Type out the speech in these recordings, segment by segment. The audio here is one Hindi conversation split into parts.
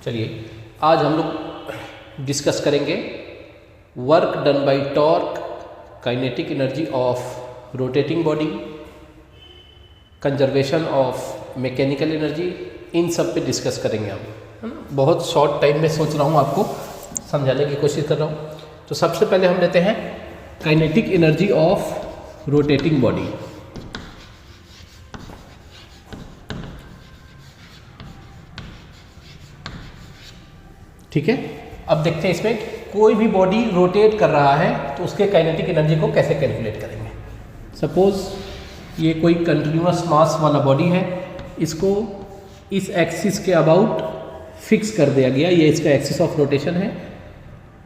चलिए आज हम लोग डिस्कस करेंगे work done by torque, kinetic energy of rotating body, conservation of mechanical energy, इन सब पे डिस्कस करेंगे हम, है ना। बहुत शॉर्ट टाइम में सोच रहा हूँ आपको समझाने की कोशिश कर रहा हूँ। तो सबसे पहले हम लेते हैं kinetic energy of rotating body. ठीक है, अब देखते हैं इसमें कोई भी बॉडी रोटेट कर रहा है तो उसके काइनेटिक एनर्जी को कैसे कैलकुलेट करेंगे। सपोज ये कोई कंटिन्यूअस मास वाला बॉडी है, इसको इस एक्सिस के अबाउट फिक्स कर दिया गया, ये इसका एक्सिस ऑफ रोटेशन है।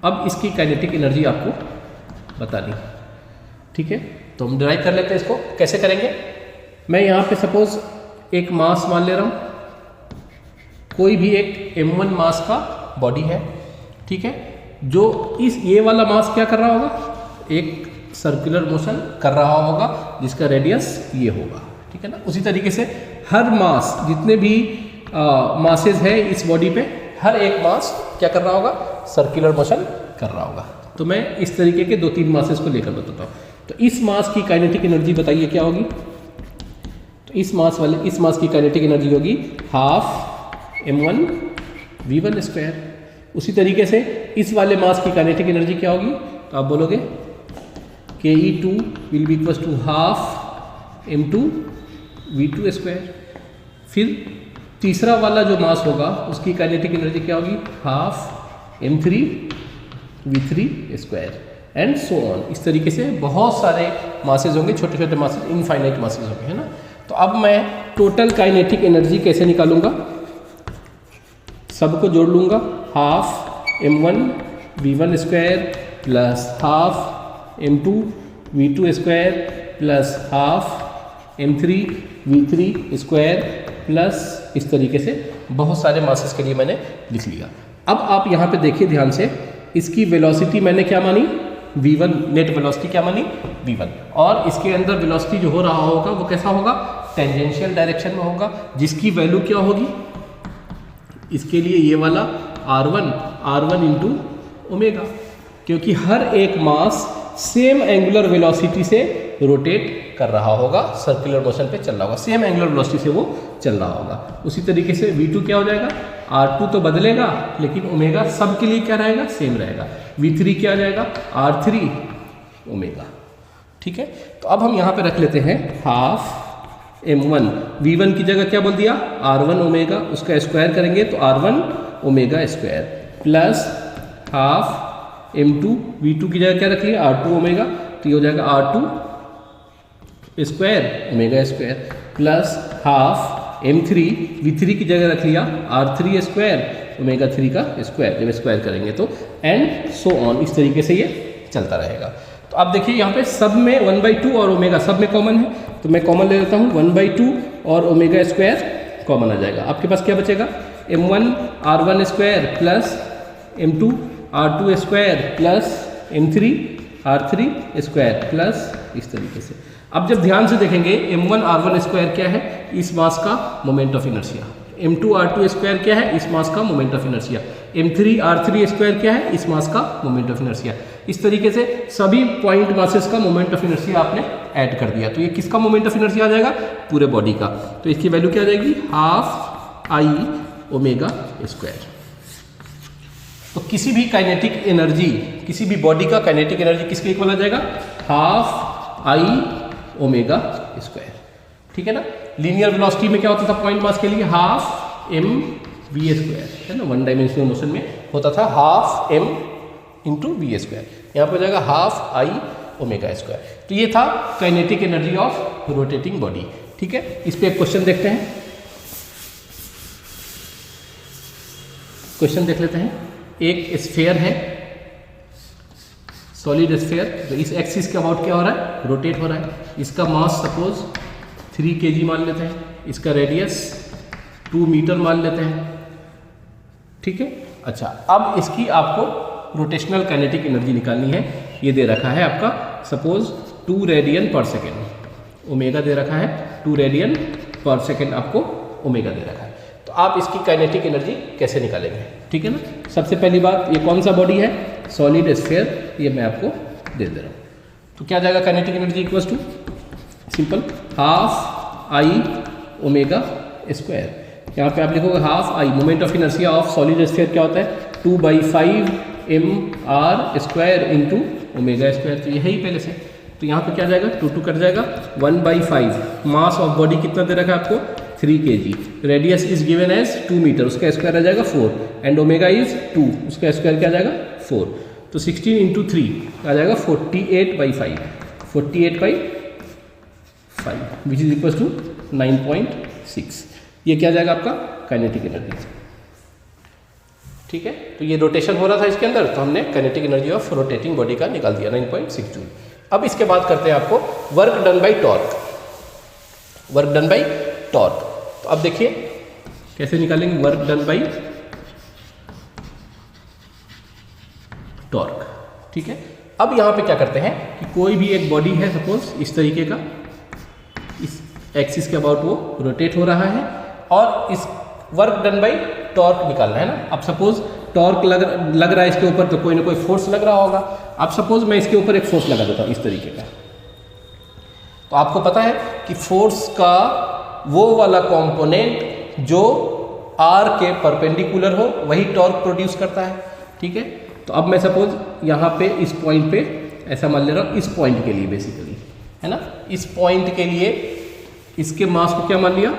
अब इसकी काइनेटिक एनर्जी आपको बतानी, ठीक है। तो हम डिराइव कर लेते हैं इसको, कैसे करेंगे। मैं यहाँ पे सपोज एक मास मान ले रहा हूँ, कोई भी एक m1 मास का बॉडी है, ठीक है। जो ये वाला मास क्या कर रहा होगा, एक सर्कुलर मोशन कर रहा होगा जिसका रेडियस ये होगा, ठीक है ना। उसी तरीके से हर मास, जितने भी मासेस है इस बॉडी पे, हर एक मास क्या कर रहा होगा, सर्कुलर मोशन कर रहा होगा। तो मैं इस तरीके के 2-3 मासेस को लेकर बताता हूँ। तो इस मास की काइनेटिक एनर्जी बताइए क्या होगी। तो इस मास की काइनेटिक एनर्जी होगी हाफ m1 v1 स्क्वायर। उसी तरीके से इस वाले मास की काइनेटिक एनर्जी क्या होगी, तो आप बोलोगे ke2 will be equals to half m2 v2 square. फिर तीसरा वाला जो मास होगा उसकी काइनेटिक एनर्जी क्या होगी, half m3 v3 square and so on. इस तरीके से बहुत सारे मासेज होंगे, छोटे छोटे मासेज, इनफाइनाइट मासेज होंगे, है ना। तो अब मैं टोटल काइनेटिक एनर्जी कैसे निकालूंगा, सबको जोड़ लूंगा। Half m1 v1 square plus half m2 v2 square plus half m3 v3 square plus, इस तरीके से बहुत सारे मासेस के लिए मैंने लिख लिया। अब आप यहाँ पे देखिए ध्यान से, इसकी वेलोसिटी मैंने क्या मानी, v1, नेट वेलोसिटी क्या मानी, v1। और इसके अंदर वेलोसिटी जो हो रहा होगा वो कैसा होगा, टेंजेंशियल डायरेक्शन में होगा, जिसकी वैल्यू क्या होगी, इसके लिए ये वाला r1 इंटू ओमेगा, क्योंकि हर एक मास सेम एंगुलर वेलोसिटी से रोटेट कर रहा होगा, सर्कुलर मोशन पे चल रहा होगा, सेम एंगुलर वेलोसिटी से वो चल रहा होगा। उसी तरीके से v2 क्या हो जाएगा, r2 तो बदलेगा लेकिन ओमेगा सब के लिए क्या रहेगा, सेम रहेगा। v3 क्या आ जाएगा, r3 ओमेगा, ठीक है। तो अब हम यहाँ पे रख लेते हैं हाफ m1 v1 की जगह क्या बोल दिया, r1 ओमेगा, उसका स्क्वायर करेंगे तो r1 omega square plus half m2 v2 की जगह क्या रख लिया, r2 ओमेगा, तो ये हो जाएगा r2 square omega square plus half m3 v3 की जगह रख लिया r3 स्क्वायर ओमेगा 3 का स्क्वायर, जब स्क्वायर करेंगे तो एंड सो ऑन, इस तरीके से ये चलता रहेगा। तो आप देखिए यहाँ पे सब में 1/2 और ओमेगा सब में कॉमन है, तो मैं कॉमन ले लेता हूँ, 1/2 और ओमेगा स्क्वायर कॉमन आ जाएगा। आपके पास क्या बचेगा, m1 r1 square plus m2 r2 square plus m3 r3 square plus, इस तरीके से। अब जब ध्यान से देखेंगे m1 r1 स्क्वायर क्या है, इस मास का moment of inertia, m2 r2 square क्या है, इस मास का moment of inertia, m3 r3 square क्या है, इस मास का मोमेंट ऑफ इनर्शिया। इस तरीके से सभी पॉइंट मासेस का मोमेंट ऑफ इनर्शिया आपने ऐड कर दिया, तो ये किसका मोमेंट ऑफ इनर्शिया आ जाएगा, पूरे बॉडी का। तो इसकी वैल्यू क्या आ जाएगी, हाफ आई ओमेगा स्क्वायर। तो किसी भी काइनेटिक एनर्जी, किसी भी बॉडी का काइनेटिक एनर्जी किसके इक्वल आ जाएगा, हाफ आई ओमेगा स्क्वायर, ठीक है ना। लीनियर वेलोसिटी में क्या होता था पॉइंट मास के लिए, हाफ m v स्क्वायर, है ना। 1 डायमेंशनल मोशन में होता था half m into v square, यहाँ पर हो जाएगा हाफ आई ओमेगा स्क्वायर। तो ये था kinetic energy of rotating body, ठीक है। इस पे एक क्वेश्चन देखते हैं, क्वेश्चन देख लेते हैं। एक स्फीयर है, सॉलिड स्फीयर, तो इस एक्सिस के अबाउट क्या हो रहा है, रोटेट हो रहा है। इसका मास सपोज 3 kg मान लेते हैं, इसका रेडियस 2 मीटर मान लेते हैं, ठीक है। अच्छा, अब इसकी आपको रोटेशनल काइनेटिक एनर्जी निकालनी है। ये दे रखा है आपका सपोज 2 रेडियन पर सेकेंड, ओमेगा दे रखा है 2 रेडियन पर सेकेंड, आपको ओमेगा दे रखा है। तो आप इसकी काइनेटिक एनर्जी कैसे निकालेंगे, ठीक है ना। सबसे पहली बात, ये कौन सा बॉडी है, सॉलिड स्फीयर, ये मैं आपको दे रहा हूँ। तो क्या जाएगा kinetic energy equals to simple half I omega square. यहाँ पे आप लिखोगे half I, moment of inertia of solid sphere क्या होता है 2/5 mr² इंटू ओमेगा स्क्वायर। तो यही पहले से, तो यहाँ पे क्या जाएगा 2 कट जाएगा 1/5। मास ऑफ बॉडी कितना दे रखा है आपको 3 kg। Radius is given as 2 metre, उसका स्क्वायर आ जाएगा 4 एंड ओमेगा इज 2, उसका स्क्वायर क्या आ जाएगा 4। तो 16 इंटू 3 आ जाएगा 48/5, 48/5 विच इज इक्वल टू 9.6। ये क्या जाएगा आपका काइनेटिक एनर्जी, ठीक है। तो ये रोटेशन हो रहा था इसके अंदर, तो हमने kinetic energy of rotating body का निकाल दिया 9.6 जूल। अब इसके बाद करते हैं आपको work done by torque, work done by torque. तो अब देखिए कैसे निकालेंगे वर्क डन बाय टॉर्क, ठीक है। अब यहाँ पे क्या करते हैं कि कोई भी एक बॉडी है सपोज इस तरीके का, इस एक्सिस के अबाउट वो रोटेट हो रहा है और इस वर्क डन बाय टॉर्क निकालना है ना। अब सपोज टॉर्क लग रहा है इसके ऊपर, तो कोई ना कोई फोर्स लग रहा होगा। अब सपोज मैं इसके ऊपर एक फोर्स लगा देता हूँ इस तरीके का, तो आपको पता है कि फोर्स का वो वाला कंपोनेंट जो आर के परपेंडिकुलर हो वही टॉर्क प्रोड्यूस करता है, ठीक है। तो अब मैं सपोज यहाँ पे इस पॉइंट पे ऐसा मान ले रहा हूँ, इस पॉइंट के लिए बेसिकली है ना, इस पॉइंट के लिए इसके मास को क्या मान लिया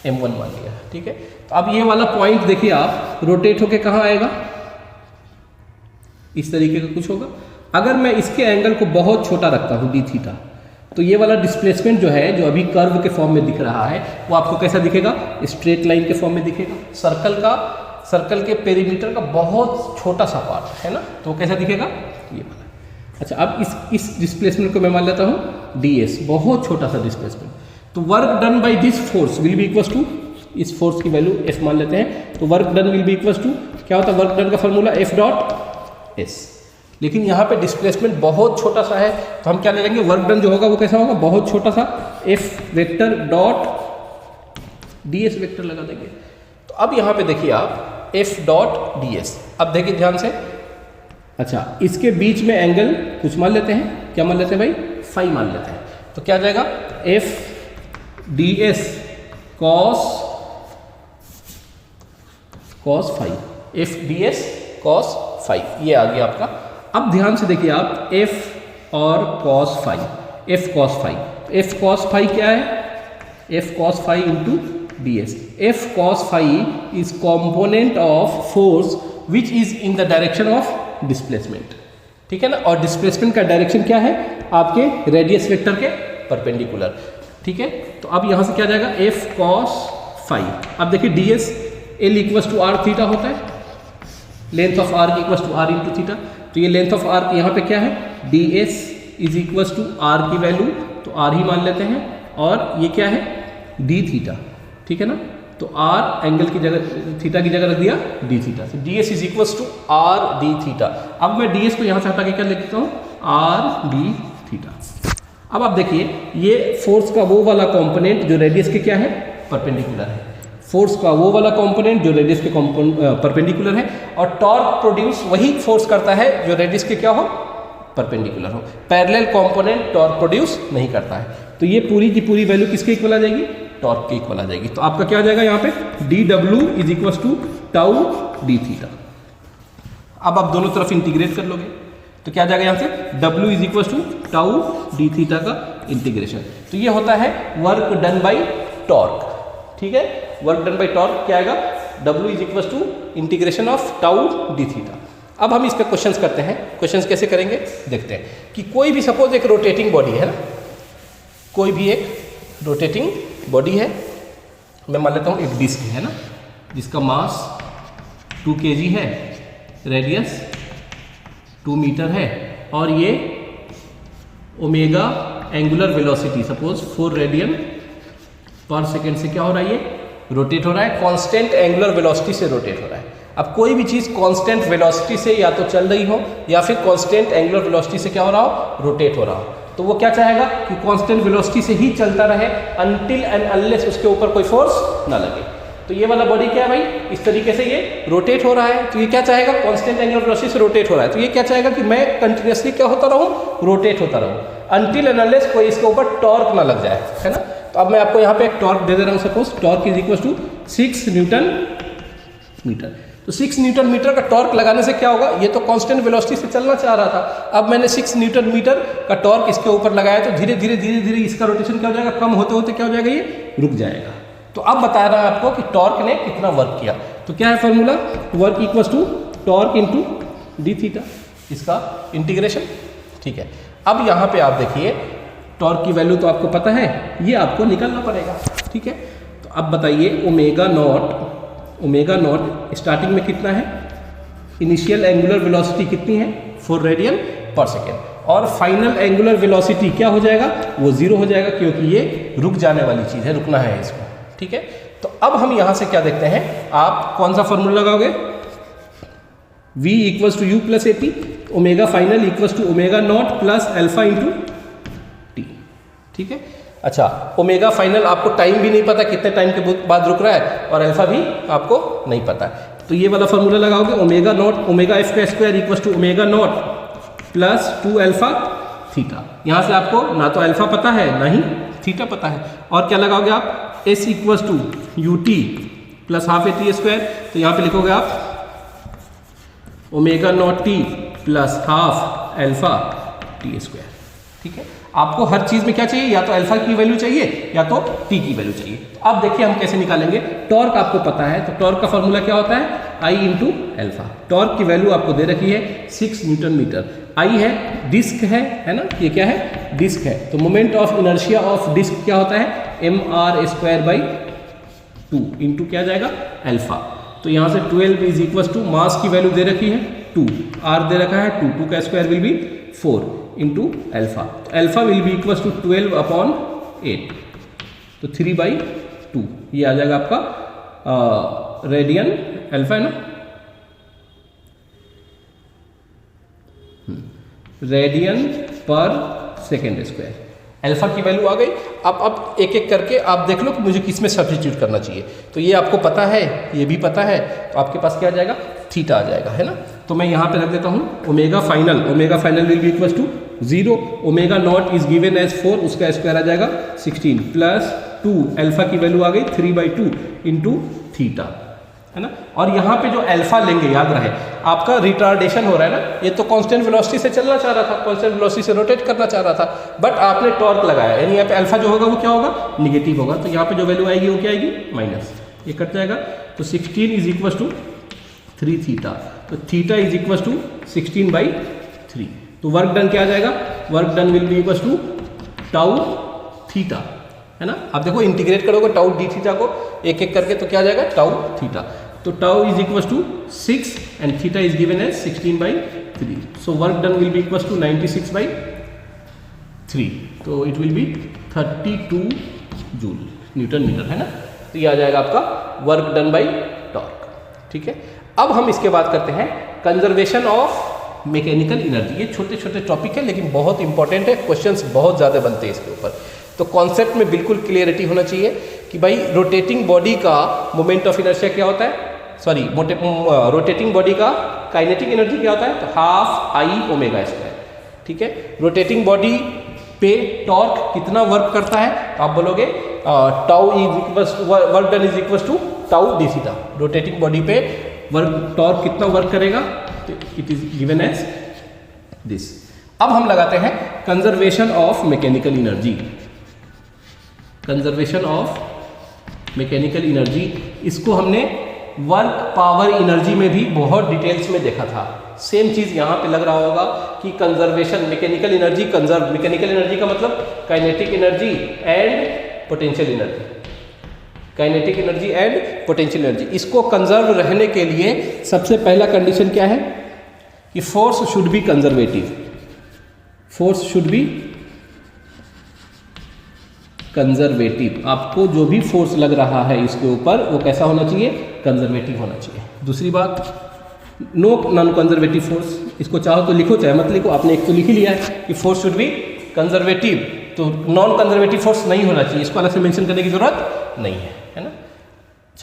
m1 मान लिया, ठीक है। तो अब ये वाला पॉइंट देखिए आप रोटेट होके कहाँ आएगा, इस तरीके का कुछ होगा। अगर मैं इसके एंगल को बहुत छोटा रखता हूँ d थीटा, तो ये वाला डिस्प्लेसमेंट जो है, जो अभी कर्व के फॉर्म में दिख रहा है, वो आपको कैसा दिखेगा, स्ट्रेट लाइन के फॉर्म में दिखेगा। सर्कल के पेरीमीटर का बहुत छोटा सा पार्ट है ना, तो वो कैसा दिखेगा ये वाला। अच्छा, अब इस डिस्प्लेसमेंट को मैं मान लेता हूँ ds, बहुत छोटा सा डिस्प्लेसमेंट। तो work done by this force will be equals to, इस फोर्स की वैल्यू f मान लेते हैं, तो work done will be equals to क्या होता है, वर्क डन का फॉर्मूला F.S। लेकिन यहाँ पे डिस्प्लेसमेंट बहुत छोटा सा है, तो हम क्या ले लेंगे, वर्क डन जो होगा वो कैसा होगा, बहुत छोटा सा F vector dot ds vector लगा देंगे। तो अब यहाँ पे देखिए आप F डॉट ds, अब देखिए ध्यान से। अच्छा, इसके बीच में एंगल कुछ मान लेते हैं, क्या मान लेते हैं भाई, फाई मान लेते हैं। तो क्या जाएगा F ds cos phi, F ds cos phi, ये आ गया आपका। अब ध्यान से देखिए आप F और cos phi, F cos phi, F cos phi क्या है, F cos phi into ds। F cos phi is component of force which is in the direction of displacement, ठीक है ना। और डिस्प्लेसमेंट का डायरेक्शन क्या है, आपके रेडियस वेक्टर के परपेंडिकुलर, ठीक है। तो अब यहाँ से क्या जाएगा F cos फाई। अब देखिए ds L equals to r theta होता है, length of arc equals to r into theta. तो ये लेंथ ऑफ आर्क यहाँ पे क्या है, ds is equals to r की वैल्यू तो r ही मान लेते हैं, और ये क्या है d थीटा, ठीक है ना। तो r एंगल की जगह, थीटा की जगह रख दिया d थीटा, तो ds is equals to r d theta. अब मैं ds को यहाँ से हटा के क्या लिख देता हूँ, r d थीटा। अब आप देखिए ये फोर्स का वो वाला कंपोनेंट जो रेडियस के क्या है, परपेंडिकुलर है। फोर्स का वो वाला कंपोनेंट जो रेडियस के परपेंडिकुलर है, और टॉर्क प्रोड्यूस वही फोर्स करता है जो रेडियस के क्या हो, परपेंडिकुलर हो। पैरेलल कंपोनेंट टॉर्क प्रोड्यूस नहीं करता है। तो ये पूरी की पूरी वैल्यू किसके इक्वल आ जाएगी, टॉर्क के इक्वल आ जाएगी। तो आपका क्या आ जाएगा यहाँ पे dw is equal to tau d theta. अब आप दोनों तरफ इंटीग्रेट कर लोगे तो क्या जाएगा यहाँ से, w is equal to tau d theta का इंटीग्रेशन। तो ये होता है वर्क डन बाय टॉर्क, ठीक है। वर्क डन बाय टॉर्क क्या आएगा, w is equal to integration of tau d theta. अब हम इसका क्वेश्चंस करते हैं। क्वेश्चंस कैसे करेंगे देखते हैं कि कोई भी सपोज एक रोटेटिंग बॉडी है ना, कोई भी एक रोटेटिंग बॉडी है, मैं मान लेता हूँ एक डिस्क है ना, जिसका मास 2 kg है, रेडियस 2 मीटर है, और ये omega angular velocity suppose 4 radian पर सेकेंड से क्या हो रहा है, ये रोटेट हो रहा है, कांस्टेंट एंगुलर वेलोसिटी से रोटेट हो रहा है। अब कोई भी चीज़ कांस्टेंट वेलोसिटी से या तो चल रही हो या फिर कांस्टेंट एंगुलर वेलोसिटी से क्या हो रहा हो, रोटेट हो रहा हो, तो वो क्या चाहेगा कि कांस्टेंट वेलोसिटी से ही चलता रहे अनटिल एंड अनलेस उसके ऊपर कोई फोर्स ना लगे। तो ये वाला बॉडी क्या है भाई, इस तरीके से ये रोटेट हो रहा है, तो ये क्या चाहेगा, कांस्टेंट एंगुलर वेलोसिटी से रोटेट हो रहा है, तो ये क्या चाहेगा कि मैं कंटिन्यूसली क्या होता रहूं, रोटेट होता रहूं, अनटिल एंड अनलेस कोई इसके ऊपर टॉर्क ना लग जाए, है ना। तो अब मैं आपको यहाँ पे एक टॉर्क दे दे रहा हूँ, suppose torque is equal to 6 newton metre. तो 6 न्यूटन मीटर का टॉर्क लगाने से क्या होगा, ये तो कांस्टेंट वेलोसिटी से चलना चाह रहा था, अब मैंने 6 न्यूटन मीटर का टॉर्क इसके ऊपर लगाया, तो धीरे धीरे इसका रोटेशन क्या हो जाएगा, कम होते होते क्या हो जाएगा, ये रुक जाएगा। तो अब बता रहा है आपको कि टॉर्क ने कितना वर्क किया। तो क्या है formula, work equal to torque into d theta, इसका इंटीग्रेशन, ठीक है। अब यहाँ पे आप देखिए टॉर्क की वैल्यू तो आपको पता है, ये आपको निकालना पड़ेगा, ठीक है। तो अब बताइए ओमेगा नॉट स्टार्टिंग में कितना है, इनिशियल एंगुलर वेलोसिटी कितनी है, 4 रेडियन पर सेकेंड, और फाइनल एंगुलर वेलोसिटी क्या हो जाएगा, वो 0 हो जाएगा, क्योंकि ये रुक जाने वाली चीज़ है, रुकना है इसको, ठीक है। तो अब हम यहाँ से क्या देखते हैं, आप कौन सा फॉर्मूला लगाओगे, v equals to u plus a p, omega final equals to omega naught plus alpha into t, ठीक है। अच्छा, ओमेगा फाइनल आपको टाइम भी नहीं पता कितने टाइम के बाद रुक रहा है, और अल्फा भी आपको नहीं पता है, तो ये वाला फॉर्मूला लगाओगे, ओमेगा नॉट ओमेगा एफ का square equals to omega naught plus 2 alpha theta. यहाँ से आपको ना तो अल्फा पता है ना ही थीटा पता है, और क्या लगाओगे आप, s equals to u t plus half a t square, तो यहाँ पे लिखोगे आप omega naught t plus half alpha t square, ठीक है। आपको हर चीज में क्या चाहिए, या तो अल्फा की वैल्यू चाहिए या तो टी की वैल्यू चाहिए। तो अब देखिए हम कैसे निकालेंगे, टॉर्क आपको पता है, तो टॉर्क का फॉर्मूला क्या होता है, आई इंटू अल्फा। टॉर्क की वैल्यू आपको दे रखी है 6 न्यूटन मीटर, आई है डिस्क है ना, ये क्या है, डिस्क है, तो moment of inertia of disc क्या होता है, m r square by 2 into क्या जाएगा, अल्फा। तो यहाँ से 12 इज इक्वल टू मास की वैल्यू दे रखी है 2, आर दे रखा है 2 का square will be 4 into alpha, तो alpha will be equal to 12 upon 8, तो 3/2 ये आ जाएगा आपका रेडियन, अल्फा है ना, रेडियन पर सेकेंड स्क्वायर, अल्फा की वैल्यू आ गई। अब एक एक करके आप देख लो कि मुझे किस में सब्स्टिट्यूट करना चाहिए, तो ये आपको पता है, ये भी पता है, तो आपके पास क्या आ जाएगा, थीटा आ जाएगा, है ना। तो मैं यहाँ पे रख देता हूँ omega final will be equal to 0, omega naught is given as 4, उसका स्क्वायर आ जाएगा 16 प्लस 2 अल्फा की वैल्यू आ गई 3/2 इंटू थीटा, है ना। और यहाँ पे जो अल्फा लेंगे, याद रहे आपका रिटार्डेशन हो रहा है ना, ये तो कांस्टेंट वेलोसिटी से चलना चाह रहा था, कांस्टेंट वेलोसिटी से रोटेट करना चाह रहा था, बट आपने टॉर्क लगाया, यानी यहाँ पे अल्फा जो होगा वो क्या होगा, निगेटिव होगा, तो यहाँ पे जो वैल्यू आएगी वो क्या आएगी, माइनस, ये कट जाएगा, तो 16 इज इक्वल टू 3 थीटा, तो थीटा इज इक्वल टू 16/3, तो वर्क डन क्या आ जाएगा, work done will be equal to tau theta, है ना। आप देखो इंटीग्रेट करोगे टाउ डी थीटा को एक एक करके, तो क्या आ जाएगा, टाउ थीटा, तो tau is equal to 6 and theta is given as 16/3, so work done will be equal to 96/3, तो it will be 32 joule newton metre, है ना। तो ये आ जाएगा आपका वर्क डन बाई टॉर्क, ठीक है। अब हम इसके बाद करते हैं कंजर्वेशन ऑफ मैकेनिकल एनर्जी। ये छोटे छोटे टॉपिक है लेकिन बहुत इंपॉर्टेंट है, क्वेश्चंस बहुत ज़्यादा बनते हैं इसके ऊपर, तो कॉन्सेप्ट में बिल्कुल क्लियरिटी होना चाहिए कि भाई रोटेटिंग बॉडी का मोमेंट ऑफ इनर्शिया क्या होता है, सॉरी रोटेटिंग बॉडी का काइनेटिक एनर्जी क्या होता है, तो हाफ आई ओमेगा स्क्वायर, ठीक है। रोटेटिंग बॉडी पे टॉर्क कितना वर्क करता है, तो आप बोलोगे tau is equal work done is equal to tau d theta, rotating body पे टॉर्क कितना वर्क करेगा, तो it is given as this. अब हम लगाते हैं conservation of mechanical energy, conservation of mechanical energy, इसको हमने वर्क पावर एनर्जी में भी बहुत डिटेल्स में देखा था। सेम चीज यहाँ पे लग रहा होगा कि conservation mechanical energy, mechanical energy का मतलब kinetic energy and potential energy, kinetic energy and potential energy. इसको कंजर्व रहने के लिए सबसे पहला कंडीशन क्या है कि force should be conservative, force should be conservative. आपको जो भी फोर्स लग रहा है इसके ऊपर वो कैसा होना चाहिए, कंजर्वेटिव होना चाहिए। दूसरी बात, नो नॉन कंजर्वेटिव फोर्स, इसको चाहो तो लिखो चाहे मत लिखो, आपने एक तो लिख ही लिया है कि फोर्स शुड बी कंजर्वेटिव, तो नॉन कंजर्वेटिव फोर्स नहीं होना चाहिए, इसको अलग से मेंशन करने की जरूरत नहीं है, है ना।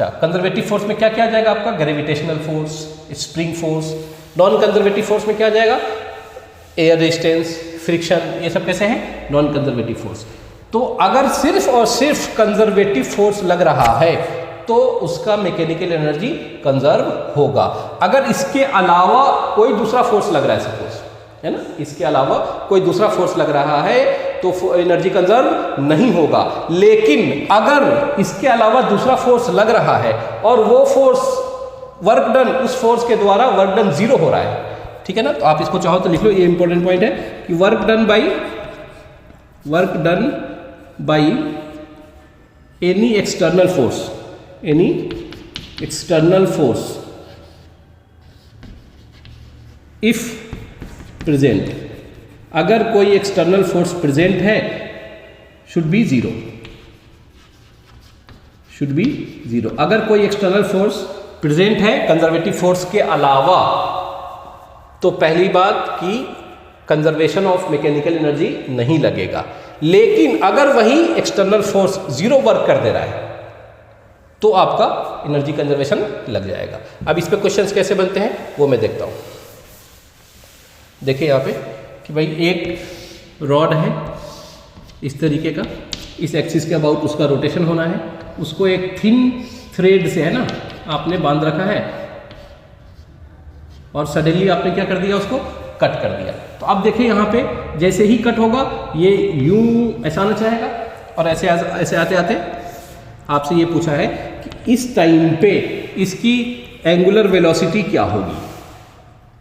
अच्छा, कंजर्वेटिव फोर्स में क्या क्या आ जाएगा आपका? Gravitational force, spring force. Non conservative force में क्या आ जाएगा? एयर रेजिस्टेंस, फ्रिक्शन, ये सब कैसे हैं? Non conservative force. तो अगर सिर्फ और सिर्फ कंजर्वेटिव फोर्स लग रहा है तो उसका मैकेनिकल एनर्जी कंजर्व होगा। अगर इसके अलावा कोई दूसरा फोर्स लग रहा है, सपोज, है ना, इसके अलावा कोई दूसरा फोर्स लग रहा है तो एनर्जी कंजर्व नहीं होगा। लेकिन अगर इसके अलावा दूसरा फोर्स लग रहा है और वो फोर्स वर्क डन, उस फोर्स के द्वारा वर्क डन 0 हो रहा है, ठीक है ना, तो आप इसको चाहो तो लिख लो, ये इंपॉर्टेंट पॉइंट है कि work done by any external force if present, अगर कोई एक्सटर्नल फोर्स प्रेजेंट है, शुड बी जीरो। अगर कोई एक्सटर्नल फोर्स प्रेजेंट है कंजर्वेटिव फोर्स के अलावा, तो पहली बात कि कंजर्वेशन ऑफ मैकेनिकल एनर्जी नहीं लगेगा। लेकिन अगर वही एक्सटर्नल फोर्स 0 वर्क कर दे रहा है तो आपका एनर्जी कंजर्वेशन लग जाएगा। अब इस पे क्वेश्चंस कैसे बनते हैं वो मैं देखता हूं। देखिए यहाँ पे कि भाई एक रॉड है इस तरीके का, इस एक्सिस के अबाउट उसका रोटेशन होना है, उसको एक थिन थ्रेड से, है ना, आपने बांध रखा है और सडनली आपने क्या कर दिया, उसको कट कर दिया। तो अब देखिए यहाँ पे जैसे ही कट होगा ये यूं ऐसा आना चाहेगा और ऐसे आते आते आपसे ये पूछा है कि इस टाइम पे इसकी एंगुलर वेलोसिटी क्या होगी।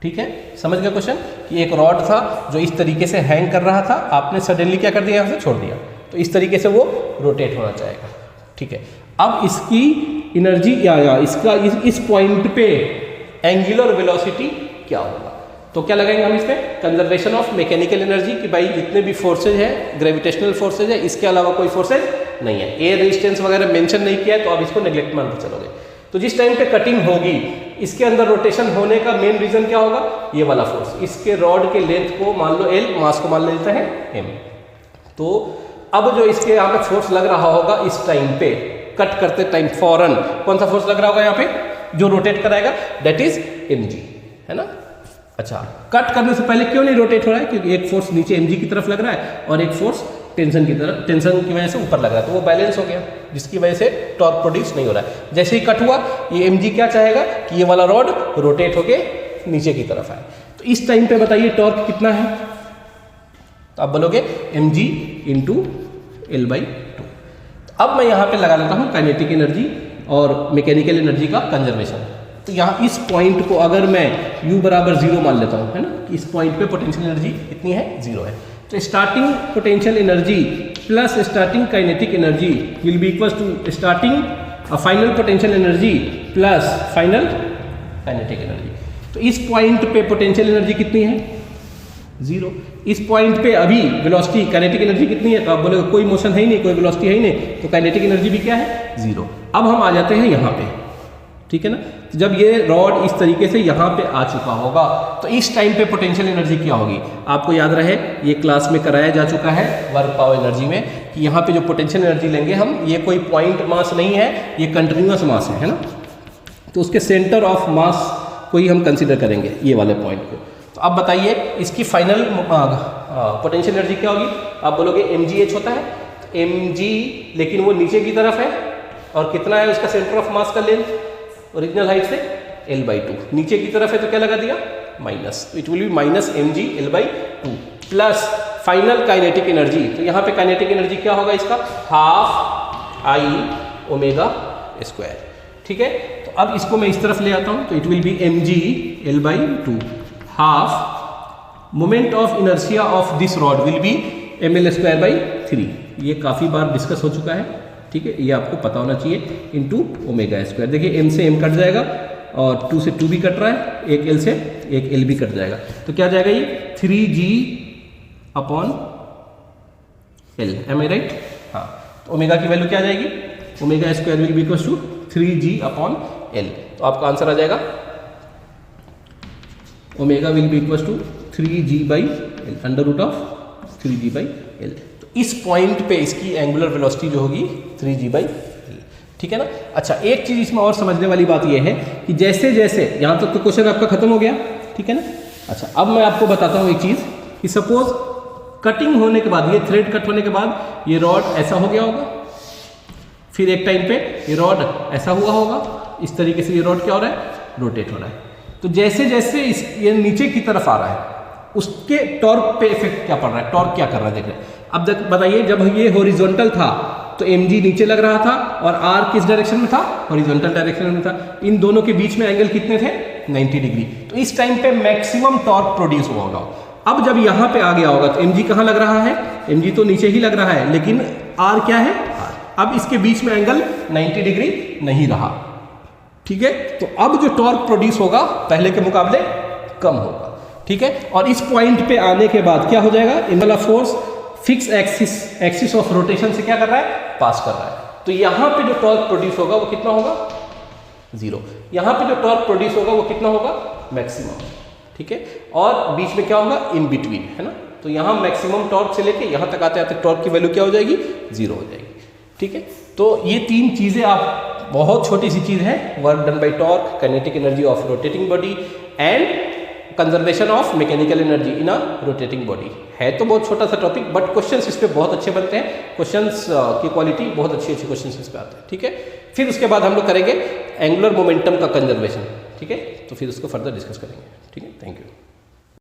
ठीक है, समझ गया क्वेश्चन कि एक रॉड था जो इस तरीके से हैंग कर रहा था, आपने सडनली क्या कर दिया, यहाँ से छोड़ दिया, तो इस तरीके से वो रोटेट होना चाहेगा। ठीक है, अब इसकी एनर्जी या इसका इस पॉइंट पे एंगुलर वेलोसिटी क्या होगा। तो क्या लगाएंगे हम इसमें, कंजर्वेशन ऑफ मैकेनिकल एनर्जी, कि भाई जितने भी फोर्सेज है, ग्रेविटेशनल फोर्सेज है, इसके अलावा कोई फोर्सेज नहीं है। एयर रेजिस्टेंस वगैरह मेंशन नहीं किया है तो आप इसको नेग्लेक्ट मानते चलोगे। तो जिस टाइम पे कटिंग होगी इसके अंदर रोटेशन होने का मेन रीजन क्या होगा, ये वाला फोर्स। इसके रॉड के लेंथ को मान लो L, मास को मान लेते हैं M। तो अब जो इसके यहाँ पे फोर्स लग रहा होगा इस टाइम पे, कट करते टाइम फौरन कौन सा फोर्स लग रहा होगा यहाँ पे, जो रोटेट कराएगा, दैट इज mg, है ना। अच्छा, कट करने से पहले क्यों नहीं रोटेट हो रहा है, क्योंकि एक फोर्स नीचे mg की तरफ लग रहा है और एक फोर्स टेंशन की वजह से ऊपर लग रहा है, तो वो बैलेंस हो गया, जिसकी वजह से टॉर्क प्रोड्यूस नहीं हो रहा है। जैसे ही कट हुआ ये mg क्या चाहेगा कि ये वाला रॉड रोटेट होके नीचे की तरफ आए। तो इस टाइम पे बताइए टॉर्क कितना है, तो आप बोलोगे mg इंटू L/2। अब मैं यहाँ पे लगा लेता हूँ काइनेटिक एनर्जी और मैकेनिकल एनर्जी का कंजर्वेशन। तो यहाँ इस पॉइंट को अगर मैं u बराबर 0 मान लेता हूँ, है ना, इस पॉइंट पे पोटेंशियल एनर्जी कितनी है, 0 है। तो starting potential energy plus starting kinetic energy will be equal to starting final potential energy plus final kinetic energy. तो इस पॉइंट पे पोटेंशियल एनर्जी कितनी है, 0। इस पॉइंट पे अभी वेलोसिटी काइनेटिक एनर्जी कितनी है, तो आप बोलोगे कोई मोशन है ही नहीं, कोई वेलोसिटी है ही नहीं, तो काइनेटिक एनर्जी भी क्या है, 0। अब हम आ जाते हैं यहाँ पे, ठीक है ना। तो जब ये रॉड इस तरीके से यहाँ पे आ चुका होगा तो इस टाइम पे पोटेंशियल एनर्जी क्या होगी, आपको याद रहे ये क्लास में कराया जा चुका है वर्क पावर एनर्जी में, कि यहाँ पे जो पोटेंशियल एनर्जी लेंगे हम, ये कोई पॉइंट मास नहीं है, ये कंटिन्यूअस मास है ना। तो उसके सेंटर ऑफ मास को ही हम कंसिडर करेंगे, ये वाले पॉइंट को। तो अब बताइए इसकी फाइनल पोटेंशियल एनर्जी क्या होगी, आप बोलोगे mgh होता है, mg, लेकिन वो नीचे की तरफ है और कितना है उसका सेंटर ऑफ मास का लेंथ ओरिजिनल हाइट से L/2, नीचे की तरफ है तो क्या लगा दिया, minus, it will B minus mg L/2 plus final kinetic energy. तो यहाँ पे काइनेटिक एनर्जी क्या होगा इसका, हाफ I ओमेगा स्क्वायर। ठीक है, तो अब इसको मैं इस तरफ ले आता हूँ, तो it will B mg L/2 half moment of inertia of this rod will be mL²/3। ये काफ़ी बार डिस्कस हो चुका है, ठीक है, ये आपको पता होना चाहिए, इंटू ओमेगा स्क्वायर। देखिए m से m कट जाएगा और 2 से 2 भी कट रहा है, एक L से एक L भी कट जाएगा, तो क्या जाएगा ये 3g/L, एम आई राइट। हाँ, तो ओमेगा की वैल्यू क्या आ जाएगी, omega square will be equal to 3g/L। तो आपका आंसर आ जाएगा omega will be equal to 3g/L, √3g/L। इस पॉइंट पे इसकी एंगुलर वेलोसिटी जो होगी 3g/L। ठीक है ना। अच्छा, एक चीज इसमें और समझने वाली बात यह है कि जैसे जैसे यहाँ तक तो क्वेश्चन आपका खत्म हो गया, ठीक है ना। अच्छा, अब मैं आपको बताता हूँ एक चीज कि सपोज कटिंग होने के बाद, ये थ्रेड कट होने के बाद ये रॉड ऐसा हो गया होगा, फिर एक टाइम पे ये रॉड ऐसा हुआ होगा, इस तरीके से ये रॉड क्या हो रहा है, रोटेट हो रहा है। तो जैसे जैसे ये नीचे की तरफ आ रहा है उसके टॉर्क पे इफेक्ट क्या पड़ रहा है, टॉर्क क्या कर रहा है, देख रहे हैं। अब बताइए, जब ये हॉरिजॉन्टल था तो mg नीचे लग रहा था और r किस डायरेक्शन में था, हॉरिजॉन्टल डायरेक्शन में था। इन दोनों के बीच में एंगल कितने थे, 90 डिग्री। तो इस टाइम पे मैक्सिमम टॉर्क प्रोड्यूस हुआ होगा। अब जब यहाँ पे आ गया होगा तो mg कहाँ लग रहा है, mg तो नीचे ही लग रहा है, लेकिन r क्या है, r। अब इसके बीच में एंगल 90 डिग्री नहीं रहा, ठीक है। तो अब जो टॉर्क प्रोड्यूस होगा पहले के मुकाबले कम होगा, ठीक है। और इस पॉइंट पे आने के बाद क्या हो जाएगा, angle of force fix axis of rotation से क्या कर रहा है, पास कर रहा है। तो यहां पे जो टॉर्क प्रोड्यूस होगा वो कितना होगा, 0। यहां पे जो टॉर्क प्रोड्यूस होगा वो कितना होगा, मैक्सिमम, ठीक है। और बीच में क्या होगा, इन बिटवीन, है ना। तो यहां मैक्सिमम टॉर्क से लेके यहां तक आते आते टॉर्क की वैल्यू क्या हो जाएगी, 0 हो जाएगी, ठीक है। तो ये तीन चीजें आप, बहुत छोटी सी चीज है, work done by torque, kinetic energy of rotating body and conservation of mechanical energy in a rotating body. है तो बहुत छोटा सा टॉपिक, बट क्वेश्चंस इस पे बहुत अच्छे बनते हैं, क्वेश्चंस की क्वालिटी बहुत अच्छी क्वेश्चंस इस पे आते हैं, ठीक है। फिर उसके बाद हम लोग करेंगे एंगुलर मोमेंटम का कंजर्वेशन, ठीक है। तो फिर उसको फर्दर डिस्कस करेंगे, ठीक है। Thank you.